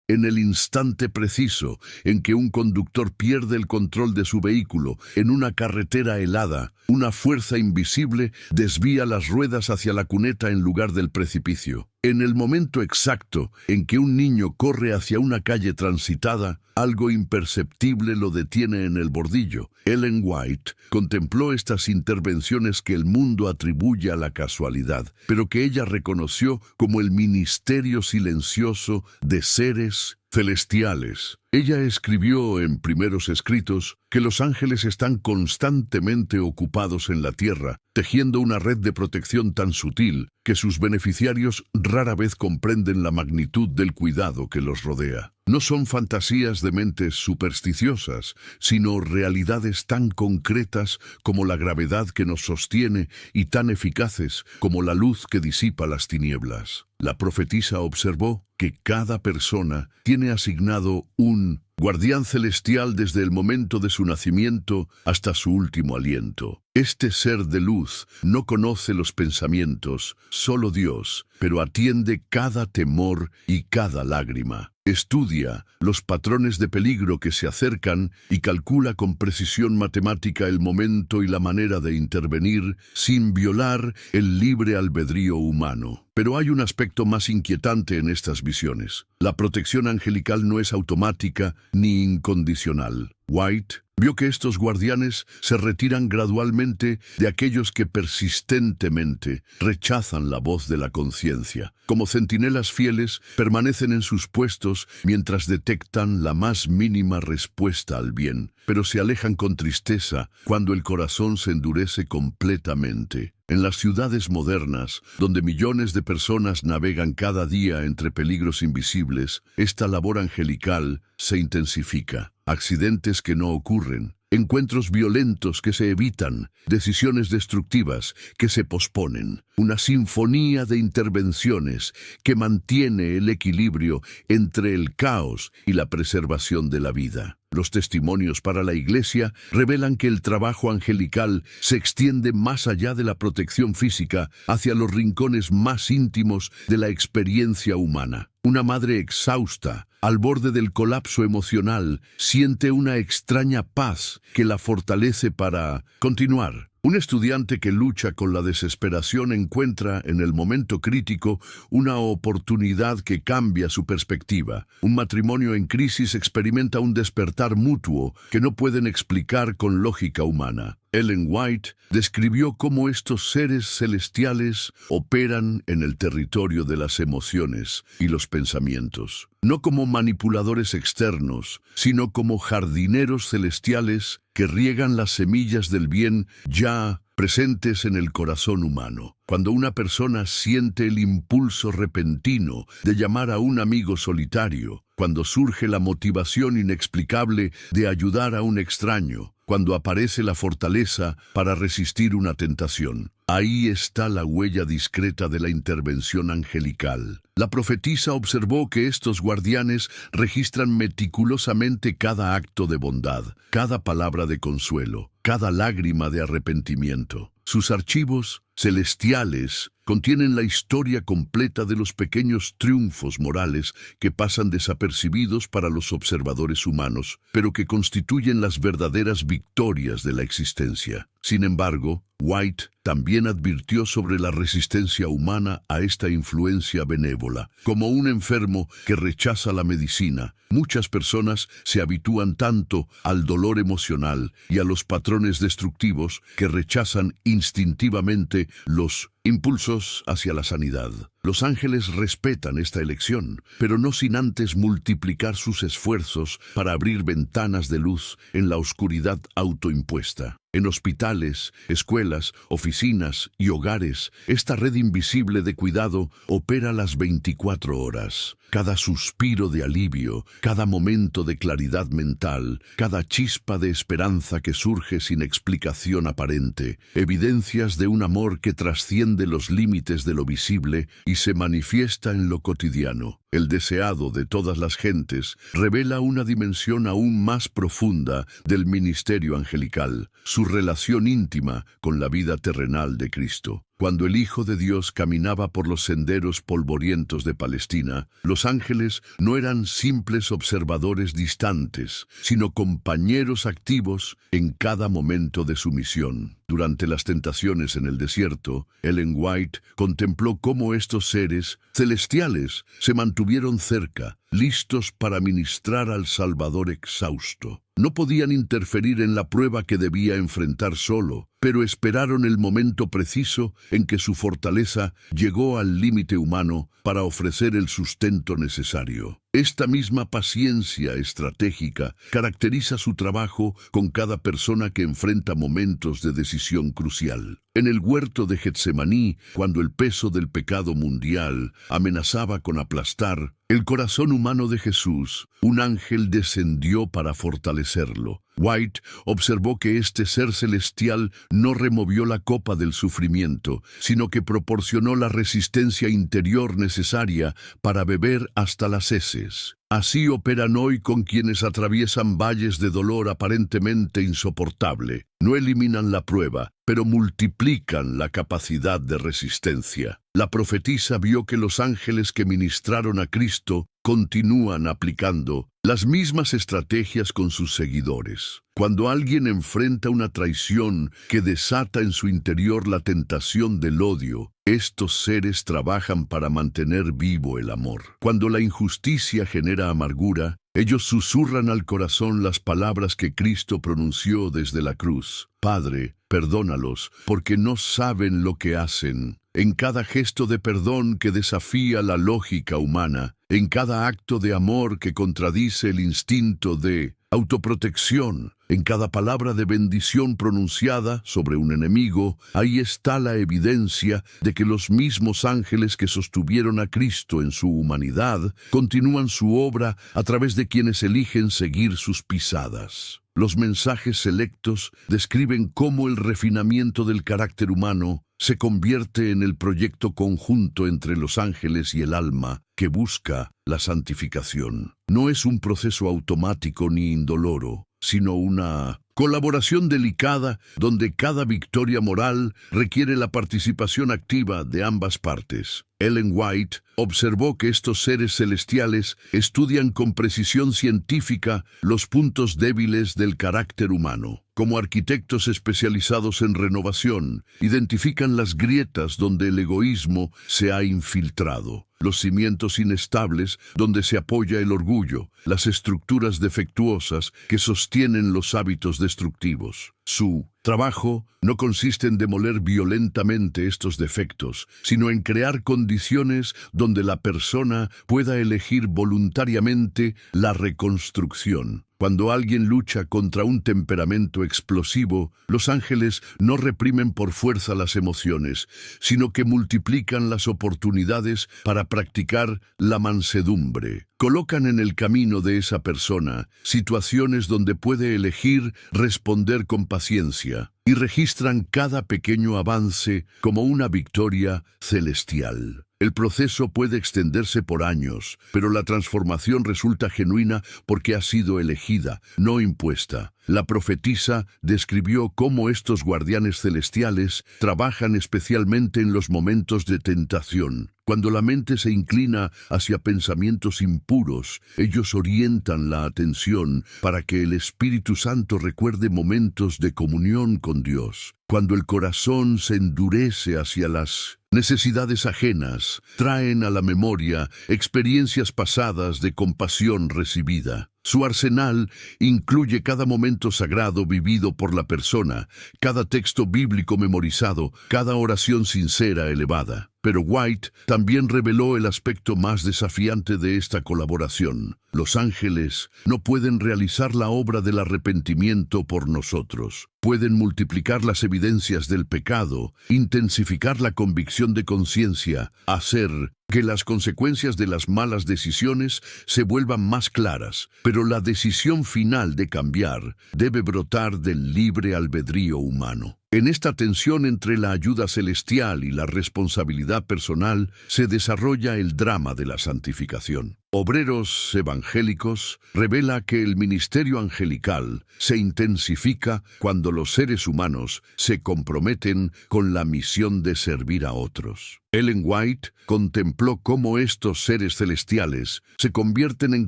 En el instante preciso en que un conductor pierde el control de su vehículo en una carretera helada, una fuerza invisible desvía las ruedas hacia la cuneta en lugar del precipicio. En el momento exacto en que un niño corre hacia una calle transitada, algo imperceptible lo detiene en el bordillo. Ellen White contempló estas intervenciones que el mundo atribuye a la casualidad, pero que ella reconoció como el ministerio silencioso de seres celestiales. Ella escribió en primeros escritos que los ángeles están constantemente ocupados en la tierra, tejiendo una red de protección tan sutil que sus beneficiarios rara vez comprenden la magnitud del cuidado que los rodea. No son fantasías de mentes supersticiosas, sino realidades tan concretas como la gravedad que nos sostiene y tan eficaces como la luz que disipa las tinieblas. La profetisa observó que cada persona tiene asignado un guardián celestial desde el momento de su nacimiento hasta su último aliento. Este ser de luz no conoce los pensamientos, solo Dios, pero atiende cada temor y cada lágrima. Estudia los patrones de peligro que se acercan y calcula con precisión matemática el momento y la manera de intervenir sin violar el libre albedrío humano. Pero hay un aspecto más inquietante en estas visiones. La protección angelical no es automática ni incondicional. White vio que estos guardianes se retiran gradualmente de aquellos que persistentemente rechazan la voz de la conciencia. Como centinelas fieles, permanecen en sus puestos mientras detectan la más mínima respuesta al bien, pero se alejan con tristeza cuando el corazón se endurece completamente. En las ciudades modernas, donde millones de personas navegan cada día entre peligros invisibles, esta labor angelical se intensifica. Accidentes que no ocurren, encuentros violentos que se evitan, decisiones destructivas que se posponen. Una sinfonía de intervenciones que mantiene el equilibrio entre el caos y la preservación de la vida. Los testimonios para la Iglesia revelan que el trabajo angelical se extiende más allá de la protección física hacia los rincones más íntimos de la experiencia humana. Una madre exhausta, al borde del colapso emocional, siente una extraña paz que la fortalece para continuar. Un estudiante que lucha con la desesperación encuentra en el momento crítico una oportunidad que cambia su perspectiva. Un matrimonio en crisis experimenta un despertar mutuo que no pueden explicar con lógica humana. Ellen White describió cómo estos seres celestiales operan en el territorio de las emociones y los pensamientos, no como manipuladores externos, sino como jardineros celestiales que riegan las semillas del bien ya presentes en el corazón humano. Cuando una persona siente el impulso repentino de llamar a un amigo solitario, cuando surge la motivación inexplicable de ayudar a un extraño, cuando aparece la fortaleza para resistir una tentación. Ahí está la huella discreta de la intervención angelical. La profetisa observó que estos guardianes registran meticulosamente cada acto de bondad, cada palabra de consuelo, cada lágrima de arrepentimiento. Sus archivos celestiales contienen la historia completa de los pequeños triunfos morales que pasan desapercibidos para los observadores humanos, pero que constituyen las verdaderas victorias de la existencia. Sin embargo, White también advirtió sobre la resistencia humana a esta influencia benévola. Como un enfermo que rechaza la medicina, muchas personas se habitúan tanto al dolor emocional y a los patrones destructivos que rechazan instintivamente los impulsos hacia la sanidad. Los ángeles respetan esta elección, pero no sin antes multiplicar sus esfuerzos para abrir ventanas de luz en la oscuridad autoimpuesta. En hospitales, escuelas, oficinas y hogares, esta red invisible de cuidado opera las 24 horas. Cada suspiro de alivio, cada momento de claridad mental, cada chispa de esperanza que surge sin explicación aparente, evidencias de un amor que trasciende los límites de lo visible y se manifiesta en lo cotidiano. El deseado de todas las gentes revela una dimensión aún más profunda del ministerio angelical. su relación íntima con la vida terrenal de Cristo. Cuando el Hijo de Dios caminaba por los senderos polvorientos de Palestina, los ángeles no eran simples observadores distantes, sino compañeros activos en cada momento de su misión. Durante las tentaciones en el desierto, Ellen White contempló cómo estos seres celestiales se mantuvieron cerca, listos para ministrar al Salvador exhausto. No podían interferir en la prueba que debía enfrentar solo, pero esperaron el momento preciso en que su fortaleza llegó al límite humano para ofrecer el sustento necesario. Esta misma paciencia estratégica caracteriza su trabajo con cada persona que enfrenta momentos de decisión crucial. En el huerto de Getsemaní, cuando el peso del pecado mundial amenazaba con aplastar el corazón humano de Jesús, un ángel descendió para fortalecerlo. White observó que este ser celestial no removió la copa del sufrimiento, sino que proporcionó la resistencia interior necesaria para beber hasta las heces. Así operan hoy con quienes atraviesan valles de dolor aparentemente insoportable. No eliminan la prueba, pero multiplican la capacidad de resistencia. La profetisa vio que los ángeles que ministraron a Cristo continúan aplicando las mismas estrategias con sus seguidores. Cuando alguien enfrenta una traición que desata en su interior la tentación del odio, estos seres trabajan para mantener vivo el amor. Cuando la injusticia genera amargura, ellos susurran al corazón las palabras que Cristo pronunció desde la cruz. Padre, perdónalos, porque no saben lo que hacen. En cada gesto de perdón que desafía la lógica humana, en cada acto de amor que contradice el instinto de autoprotección, en cada palabra de bendición pronunciada sobre un enemigo, ahí está la evidencia de que los mismos ángeles que sostuvieron a Cristo en su humanidad continúan su obra a través de quienes eligen seguir sus pisadas. Los mensajes selectos describen cómo el refinamiento del carácter humano se convierte en el proyecto conjunto entre los ángeles y el alma que busca la santificación. No es un proceso automático ni indoloro, sino una colaboración delicada donde cada victoria moral requiere la participación activa de ambas partes. Ellen White observó que estos seres celestiales estudian con precisión científica los puntos débiles del carácter humano. Como arquitectos especializados en renovación, identifican las grietas donde el egoísmo se ha infiltrado, los cimientos inestables donde se apoya el orgullo, las estructuras defectuosas que sostienen los hábitos destructivos. Su trabajo no consiste en demoler violentamente estos defectos, sino en crear condiciones donde la persona pueda elegir voluntariamente la reconstrucción. Cuando alguien lucha contra un temperamento explosivo, los ángeles no reprimen por fuerza las emociones, sino que multiplican las oportunidades para practicar la mansedumbre. Colocan en el camino de esa persona situaciones donde puede elegir responder con paciencia y registran cada pequeño avance como una victoria celestial. El proceso puede extenderse por años, pero la transformación resulta genuina porque ha sido elegida, no impuesta. La profetisa describió cómo estos guardianes celestiales trabajan especialmente en los momentos de tentación. Cuando la mente se inclina hacia pensamientos impuros, ellos orientan la atención para que el Espíritu Santo recuerde momentos de comunión con Dios. Cuando el corazón se endurece hacia las necesidades ajenas, traen a la memoria experiencias pasadas de compasión recibida. Su arsenal incluye cada momento sagrado vivido por la persona, cada texto bíblico memorizado, cada oración sincera elevada. Pero White también reveló el aspecto más desafiante de esta colaboración. Los ángeles no pueden realizar la obra del arrepentimiento por nosotros. Pueden multiplicar las evidencias del pecado, intensificar la convicción de conciencia, hacer que las consecuencias de las malas decisiones se vuelvan más claras, pero la decisión final de cambiar debe brotar del libre albedrío humano. En esta tensión entre la ayuda celestial y la responsabilidad personal se desarrolla el drama de la santificación. Obreros Evangélicos revela que el ministerio angelical se intensifica cuando los seres humanos se comprometen con la misión de servir a otros. Ellen White contempló cómo estos seres celestiales se convierten en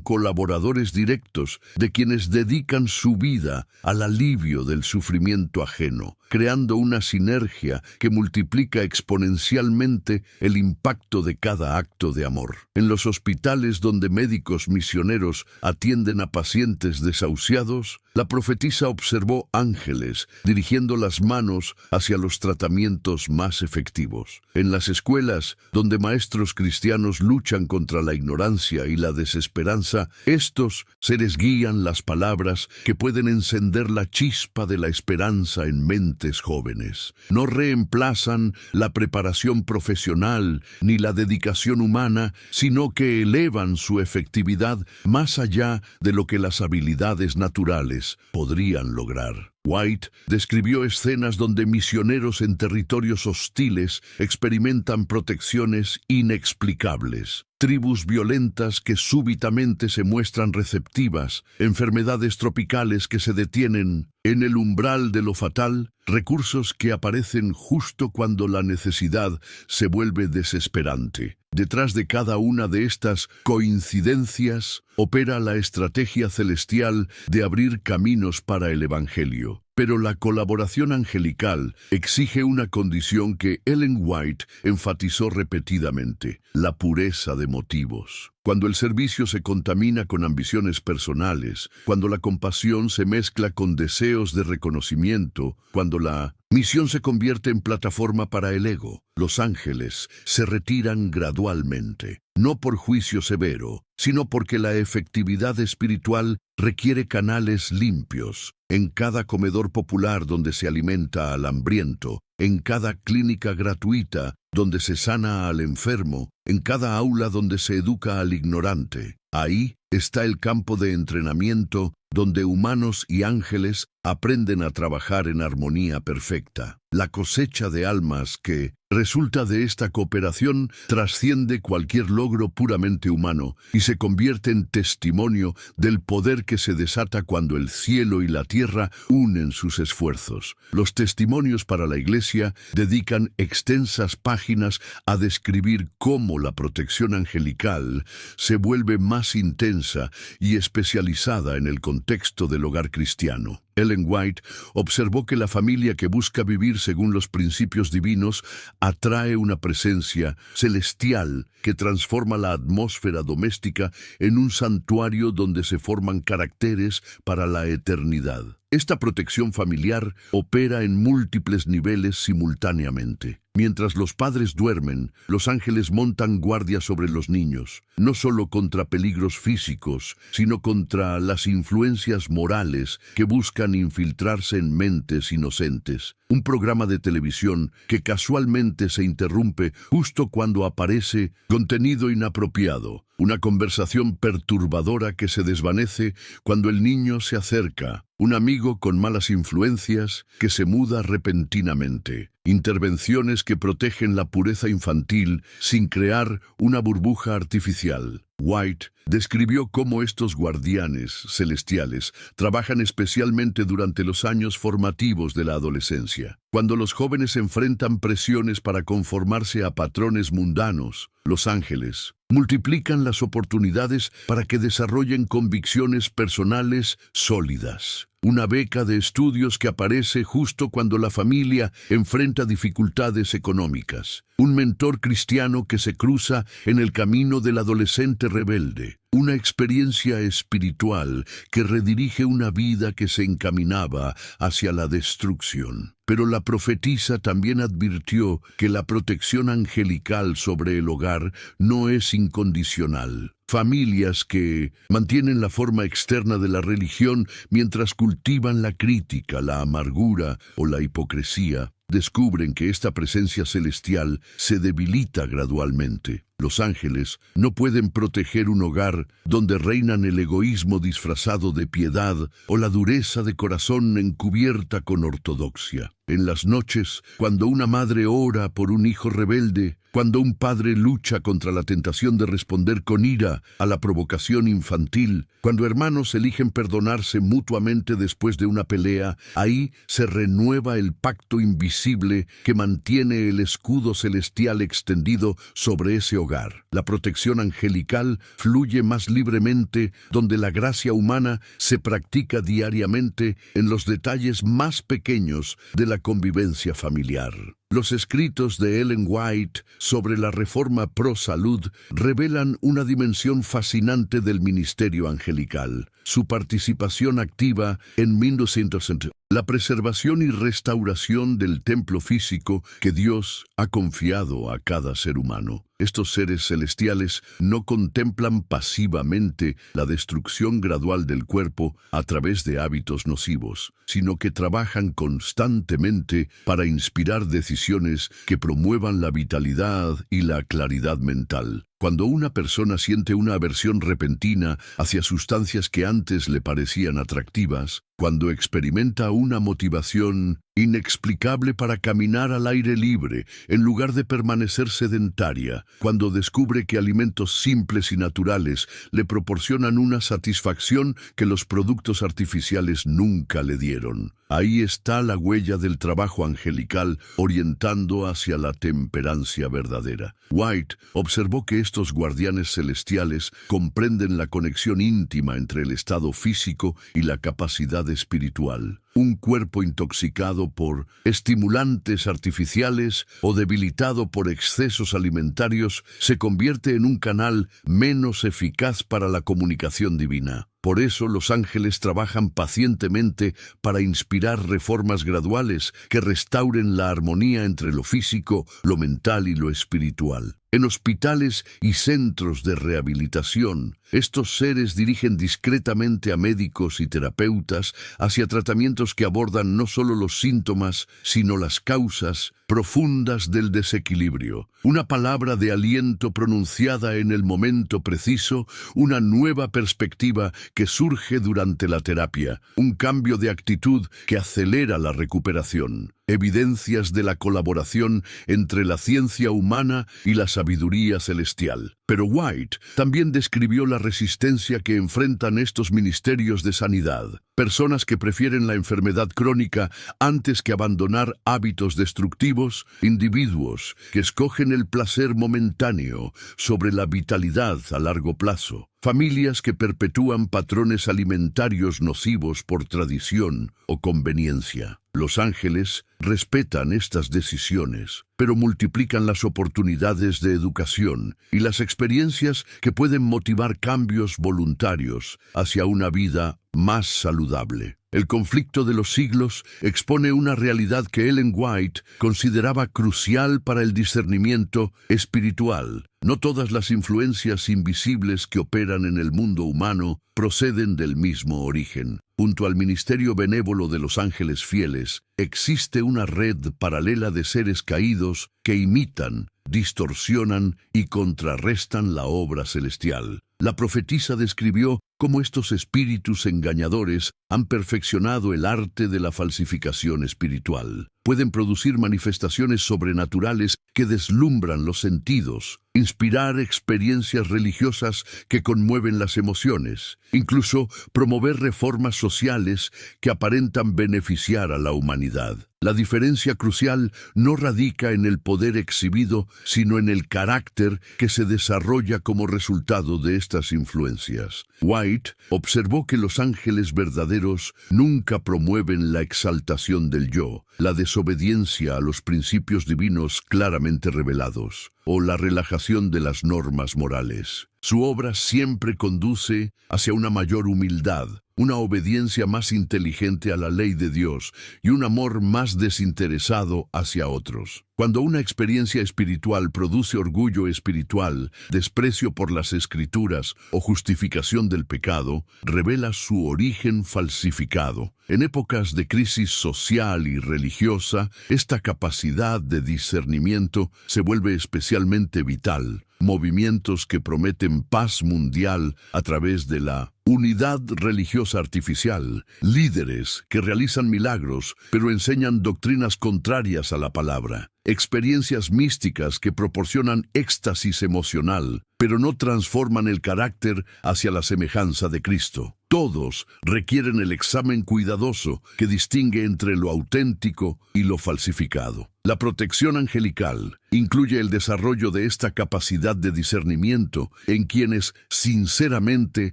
colaboradores directos de quienes dedican su vida al alivio del sufrimiento ajeno, creando una sinergia que multiplica exponencialmente el impacto de cada acto de amor. En los hospitales donde médicos misioneros atienden a pacientes desahuciados, la profetisa observó ángeles dirigiendo las manos hacia los tratamientos más efectivos. En las escuelas, donde maestros cristianos luchan contra la ignorancia y la desesperanza, estos seres guían las palabras que pueden encender la chispa de la esperanza en mentes jóvenes. No reemplazan la preparación profesional ni la dedicación humana, sino que elevan su efectividad más allá de lo que las habilidades naturales podrían lograr. White describió escenas donde misioneros en territorios hostiles experimentan protecciones inexplicables. Tribus violentas que súbitamente se muestran receptivas, enfermedades tropicales que se detienen en el umbral de lo fatal, recursos que aparecen justo cuando la necesidad se vuelve desesperante. Detrás de cada una de estas coincidencias opera la estrategia celestial de abrir caminos para el Evangelio. Pero la colaboración angelical exige una condición que Ellen White enfatizó repetidamente: la pureza de motivos. Cuando el servicio se contamina con ambiciones personales, cuando la compasión se mezcla con deseos de reconocimiento, cuando la misión se convierte en plataforma para el ego, los ángeles se retiran gradualmente, no por juicio severo, sino porque la efectividad espiritual requiere canales limpios. En cada comedor popular donde se alimenta al hambriento, en cada clínica gratuita donde se sana al enfermo, en cada aula donde se educa al ignorante. Ahí está el campo de entrenamiento donde humanos y ángeles aprenden a trabajar en armonía perfecta. La cosecha de almas que resulta de esta cooperación trasciende cualquier logro puramente humano y se convierte en testimonio del poder que se desata cuando el cielo y la tierra unen sus esfuerzos. Los testimonios para la Iglesia dedican extensas páginas a describir cómo la protección angelical se vuelve más intensa y especializada en el contexto del hogar cristiano. Ellen White observó que la familia que busca vivir según los principios divinos atrae una presencia celestial que transforma la atmósfera doméstica en un santuario donde se forman caracteres para la eternidad. Esta protección familiar opera en múltiples niveles simultáneamente. Mientras los padres duermen, los ángeles montan guardia sobre los niños, no solo contra peligros físicos, sino contra las influencias morales que buscan infiltrarse en mentes inocentes. Un programa de televisión que casualmente se interrumpe justo cuando aparece contenido inapropiado. Una conversación perturbadora que se desvanece cuando el niño se acerca. Un amigo con malas influencias que se muda repentinamente. Intervenciones que protegen la pureza infantil sin crear una burbuja artificial. White describió cómo estos guardianes celestiales trabajan especialmente durante los años formativos de la adolescencia. Cuando los jóvenes enfrentan presiones para conformarse a patrones mundanos, los ángeles multiplican las oportunidades para que desarrollen convicciones personales sólidas. Una beca de estudios que aparece justo cuando la familia enfrenta dificultades económicas. Un mentor cristiano que se cruza en el camino del adolescente rebelde. Una experiencia espiritual que redirige una vida que se encaminaba hacia la destrucción. Pero la profetisa también advirtió que la protección angelical sobre el hogar no es incondicional. Familias que mantienen la forma externa de la religión mientras cultivan la crítica, la amargura o la hipocresía, descubren que esta presencia celestial se debilita gradualmente. Los ángeles no pueden proteger un hogar donde reinan el egoísmo disfrazado de piedad o la dureza de corazón encubierta con ortodoxia. En las noches, cuando una madre ora por un hijo rebelde, cuando un padre lucha contra la tentación de responder con ira a la provocación infantil, cuando hermanos eligen perdonarse mutuamente después de una pelea, ahí se renueva el pacto invisible que mantiene el escudo celestial extendido sobre ese hogar. La protección angelical fluye más libremente donde la gracia humana se practica diariamente en los detalles más pequeños de la convivencia familiar. Los escritos de Ellen White sobre la reforma pro salud revelan una dimensión fascinante del ministerio angelical. Su participación activa en 1960. La preservación y restauración del templo físico que Dios ha confiado a cada ser humano. Estos seres celestiales no contemplan pasivamente la destrucción gradual del cuerpo a través de hábitos nocivos, sino que trabajan constantemente para inspirar decisiones que promuevan la vitalidad y la claridad mental. Cuando una persona siente una aversión repentina hacia sustancias que antes le parecían atractivas, cuando experimenta una motivación inexplicable para caminar al aire libre en lugar de permanecer sedentaria, cuando descubre que alimentos simples y naturales le proporcionan una satisfacción que los productos artificiales nunca le dieron. Ahí está la huella del trabajo angelical orientando hacia la temperancia verdadera. White observó que estos guardianes celestiales comprenden la conexión íntima entre el estado físico y la capacidad espiritual. Un cuerpo intoxicado por estimulantes artificiales o debilitado por excesos alimentarios se convierte en un canal menos eficaz para la comunicación divina. Por eso los ángeles trabajan pacientemente para inspirar reformas graduales que restauren la armonía entre lo físico, lo mental y lo espiritual. En hospitales y centros de rehabilitación, estos seres dirigen discretamente a médicos y terapeutas hacia tratamientos que abordan no solo los síntomas, sino las causas profundas del desequilibrio. Una palabra de aliento pronunciada en el momento preciso, una nueva perspectiva que surge durante la terapia, un cambio de actitud que acelera la recuperación. Evidencias de la colaboración entre la ciencia humana y la sabiduría celestial. Pero White también describió la resistencia que enfrentan estos ministerios de sanidad. Personas que prefieren la enfermedad crónica antes que abandonar hábitos destructivos, individuos que escogen el placer momentáneo sobre la vitalidad a largo plazo. Familias que perpetúan patrones alimentarios nocivos por tradición o conveniencia. Los ángeles respetan estas decisiones, pero multiplican las oportunidades de educación y las experiencias que pueden motivar cambios voluntarios hacia una vida más saludable. El conflicto de los siglos expone una realidad que Ellen White consideraba crucial para el discernimiento espiritual. No todas las influencias invisibles que operan en el mundo humano proceden del mismo origen. Junto al ministerio benévolo de los ángeles fieles, existe una red paralela de seres caídos que imitan, distorsionan y contrarrestan la obra celestial. La profetisa describió cómo estos espíritus engañadores han perfeccionado el arte de la falsificación espiritual. Pueden producir manifestaciones sobrenaturales que deslumbran los sentidos, inspirar experiencias religiosas que conmueven las emociones, incluso promover reformas sociales que aparentan beneficiar a la humanidad. La diferencia crucial no radica en el poder exhibido, sino en el carácter que se desarrolla como resultado de estas influencias. White observó que los ángeles verdaderos nunca promueven la exaltación del yo, la desobediencia a los principios divinos claramente revelados, o la relajación de las normas morales. Su obra siempre conduce hacia una mayor humildad, una obediencia más inteligente a la ley de Dios y un amor más desinteresado hacia otros. Cuando una experiencia espiritual produce orgullo espiritual, desprecio por las Escrituras o justificación del pecado, revela su origen falsificado. En épocas de crisis social y religiosa, esta capacidad de discernimiento se vuelve especialmente vital. Movimientos que prometen paz mundial a través de la unidad religiosa artificial, líderes que realizan milagros pero enseñan doctrinas contrarias a la palabra, experiencias místicas que proporcionan éxtasis emocional pero no transforman el carácter hacia la semejanza de Cristo. Todos requieren el examen cuidadoso que distingue entre lo auténtico y lo falsificado. La protección angelical incluye el desarrollo de esta capacidad de discernimiento en quienes sinceramente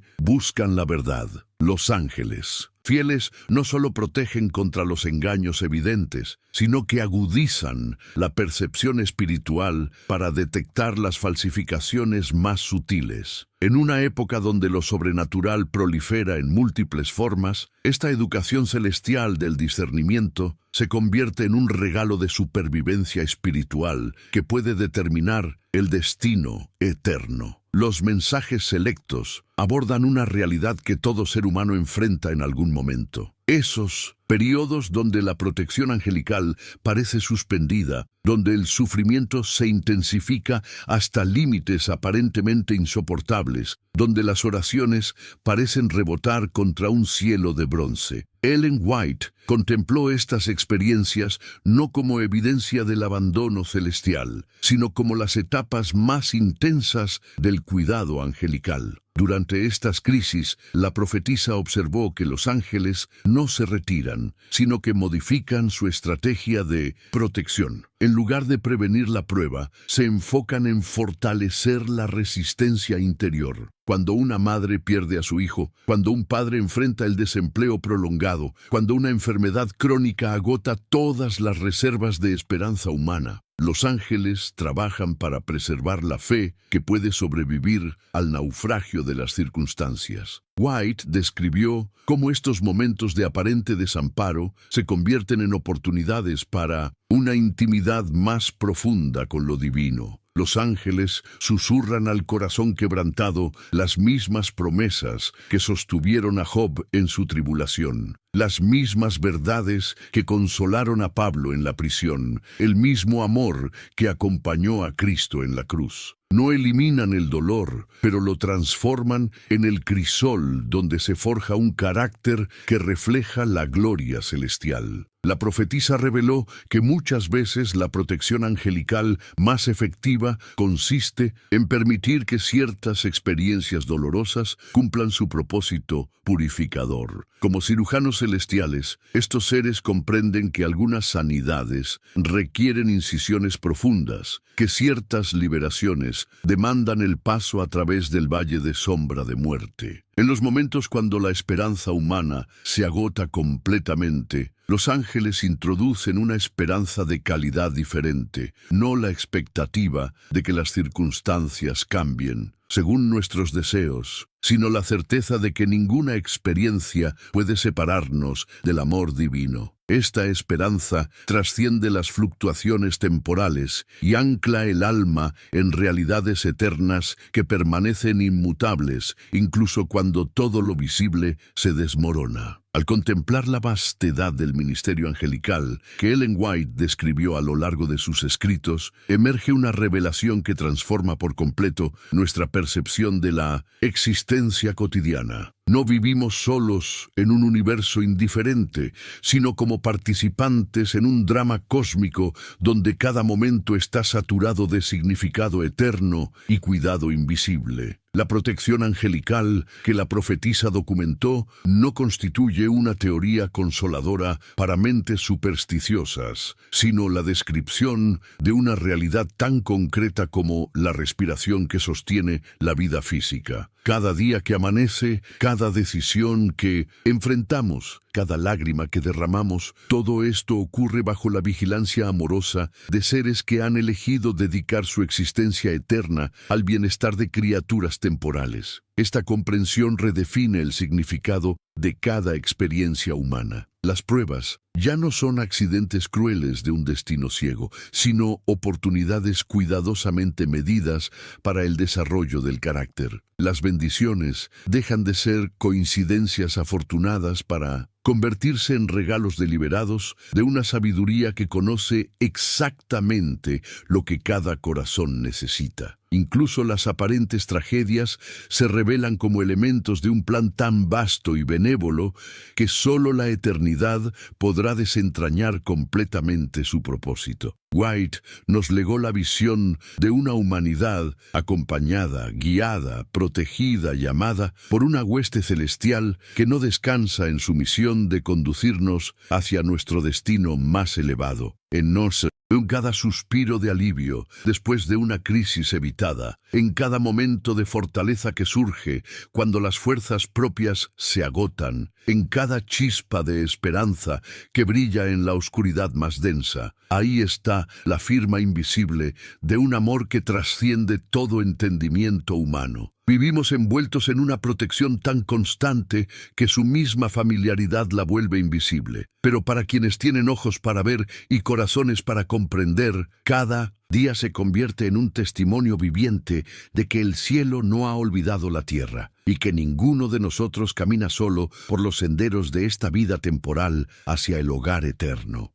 buscan la verdad. Los ángeles fieles no solo protegen contra los engaños evidentes, sino que agudizan la percepción espiritual para detectar las falsificaciones más sutiles. En una época donde lo sobrenatural prolifera en múltiples formas, esta educación celestial del discernimiento se convierte en un regalo de supervivencia espiritual que puede determinar el destino eterno. Los mensajes selectos abordan una realidad que todo ser humano enfrenta en algún momento. Esos periodos donde la protección angelical parece suspendida, donde el sufrimiento se intensifica hasta límites aparentemente insoportables, donde las oraciones parecen rebotar contra un cielo de bronce. Ellen White contempló estas experiencias no como evidencia del abandono celestial, sino como las etapas más intensas del cuidado angelical. Durante estas crisis, la profetisa observó que los ángeles no se retiran, sino que modifican su estrategia de protección. En lugar de prevenir la prueba, se enfocan en fortalecer la resistencia interior. Cuando una madre pierde a su hijo, cuando un padre enfrenta el desempleo prolongado, cuando una enfermedad crónica agota todas las reservas de esperanza humana, los ángeles trabajan para preservar la fe que puede sobrevivir al naufragio de las circunstancias. White describió cómo estos momentos de aparente desamparo se convierten en oportunidades para una intimidad más profunda con lo divino. Los ángeles susurran al corazón quebrantado las mismas promesas que sostuvieron a Job en su tribulación, las mismas verdades que consolaron a Pablo en la prisión, el mismo amor que acompañó a Cristo en la cruz. No eliminan el dolor, pero lo transforman en el crisol donde se forja un carácter que refleja la gloria celestial. La profetisa reveló que muchas veces la protección angelical más efectiva consiste en permitir que ciertas experiencias dolorosas cumplan su propósito purificador. Como cirujanos celestiales, estos seres comprenden que algunas sanidades requieren incisiones profundas, que ciertas liberaciones demandan el paso a través del valle de sombra de muerte. En los momentos cuando la esperanza humana se agota completamente, los ángeles introducen una esperanza de calidad diferente, no la expectativa de que las circunstancias cambien según nuestros deseos, sino la certeza de que ninguna experiencia puede separarnos del amor divino. Esta esperanza trasciende las fluctuaciones temporales y ancla el alma en realidades eternas que permanecen inmutables, incluso cuando todo lo visible se desmorona. Al contemplar la vastedad del ministerio angelical que Ellen White describió a lo largo de sus escritos, emerge una revelación que transforma por completo nuestra percepción de la existencia cotidiana. No vivimos solos en un universo indiferente, sino como participantes en un drama cósmico donde cada momento está saturado de significado eterno y cuidado invisible. La protección angelical que la profetisa documentó no constituye una teoría consoladora para mentes supersticiosas, sino la descripción de una realidad tan concreta como la respiración que sostiene la vida física. Cada día que amanece, cada decisión que enfrentamos, cada lágrima que derramamos, todo esto ocurre bajo la vigilancia amorosa de seres que han elegido dedicar su existencia eterna al bienestar de criaturas fronteras temporales. Esta comprensión redefine el significado de cada experiencia humana. Las pruebas ya no son accidentes crueles de un destino ciego, sino oportunidades cuidadosamente medidas para el desarrollo del carácter. Las bendiciones dejan de ser coincidencias afortunadas para convertirse en regalos deliberados de una sabiduría que conoce exactamente lo que cada corazón necesita. Incluso las aparentes tragedias se revelan como elementos de un plan tan vasto y benévolo que solo la eternidad podrá desentrañar completamente su propósito. White nos legó la visión de una humanidad acompañada, guiada, protegida y amada por una hueste celestial que no descansa en su misión de conducirnos hacia nuestro destino más elevado. En cada suspiro de alivio después de una crisis evitada, en cada momento de fortaleza que surge cuando las fuerzas propias se agotan, en cada chispa de esperanza que brilla en la oscuridad más densa, ahí está la firma invisible de un amor que trasciende todo entendimiento humano. Vivimos envueltos en una protección tan constante que su misma familiaridad la vuelve invisible. Pero para quienes tienen ojos para ver y corazones para comprender, cada día se convierte en un testimonio viviente de que el cielo no ha olvidado la tierra y que ninguno de nosotros camina solo por los senderos de esta vida temporal hacia el hogar eterno.